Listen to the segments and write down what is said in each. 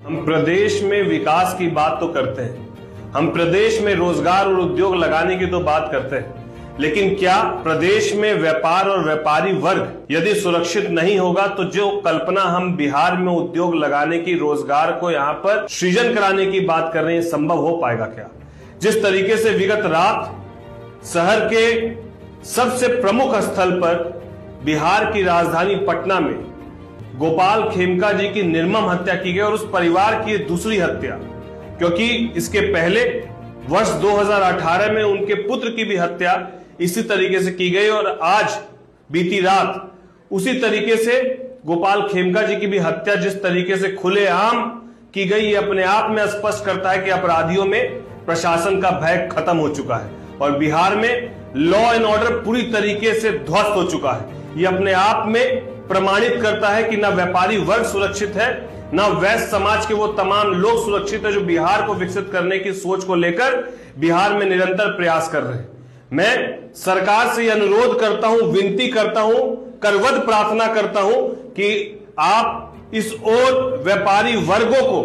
हम प्रदेश में विकास की बात तो करते हैं, हम प्रदेश में रोजगार और उद्योग लगाने की तो बात करते हैं, लेकिन क्या प्रदेश में व्यापार और व्यापारी वर्ग यदि सुरक्षित नहीं होगा तो जो कल्पना हम बिहार में उद्योग लगाने की, रोजगार को यहां पर सृजन कराने की बात कर रहे हैं, संभव हो पाएगा क्या? जिस तरीके से विगत रात शहर के सबसे प्रमुख स्थल पर बिहार की राजधानी पटना में गोपाल खेमका जी की निर्मम हत्या की गई और उस परिवार की दूसरी हत्या, क्योंकि इसके पहले वर्ष 2018 में उनके पुत्र की भी हत्या इसी तरीके से की गई और आज बीती रात उसी तरीके से गोपाल खेमका जी की भी हत्या जिस तरीके से खुलेआम की गई, ये अपने आप में स्पष्ट करता है कि अपराधियों में प्रशासन का भय खत्म हो चुका है और बिहार में लॉ एंड ऑर्डर पूरी तरीके से ध्वस्त हो चुका है। ये अपने आप में प्रमाणित करता है कि ना व्यापारी वर्ग सुरक्षित है, ना वैश्य समाज के वो तमाम लोग सुरक्षित है जो बिहार को विकसित करने की सोच को लेकर बिहार में निरंतर प्रयास कर रहे हैं। मैं सरकार से अनुरोध करता हूं, विनती करता हूं, करवद प्रार्थना करता हूं कि आप इस ओर व्यापारी वर्गों को,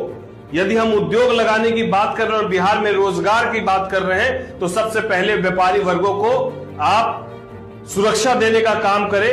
यदि हम उद्योग लगाने की बात कर रहे हैं और बिहार में रोजगार की बात कर रहे हैं, तो सबसे पहले व्यापारी वर्गों को आप सुरक्षा देने का काम करें,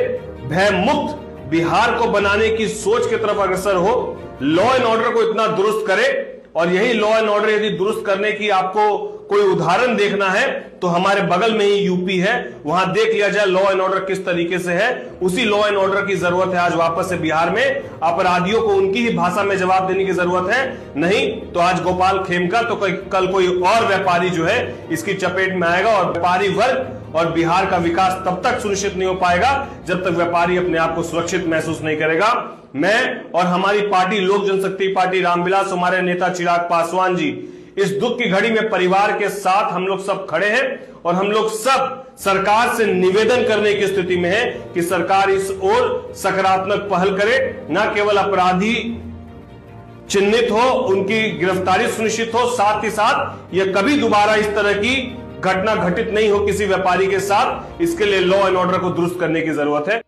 भय मुक्त बिहार को बनाने की सोच की तरफ अग्रसर हो, लॉ एंड ऑर्डर को इतना दुरुस्त करे। और यही लॉ एंड ऑर्डर यदि दुरुस्त करने की आपको कोई उदाहरण देखना है तो हमारे बगल में ही यूपी है, वहां देख लिया जाए लॉ एंड ऑर्डर किस तरीके से है। उसी लॉ एंड ऑर्डर की जरूरत है आज वापस से बिहार में। अपराधियों को उनकी ही भाषा में जवाब देने की जरूरत है, नहीं तो आज गोपाल खेमका तो कल कोई और व्यापारी जो है इसकी चपेट में आएगा और व्यापारी वर्ग और बिहार का विकास तब तक सुनिश्चित नहीं हो पाएगा जब तक व्यापारी अपने आप को सुरक्षित महसूस नहीं करेगा। मैं और हमारी पार्टी लोक जनशक्ति पार्टी रामविलास, हमारे नेता चिराग पासवान जी, इस दुख की घड़ी में परिवार के साथ हम लोग सब खड़े हैं और हम लोग सब सरकार से निवेदन करने की स्थिति में है कि सरकार इस ओर सकारात्मक पहल करे, न केवल अपराधी चिन्हित हो, उनकी गिरफ्तारी सुनिश्चित हो, साथ ही साथ यह कभी दोबारा इस तरह की घटना घटित नहीं हो किसी व्यापारी के साथ। इसके लिए लॉ एंड ऑर्डर को दुरुस्त करने की जरूरत है।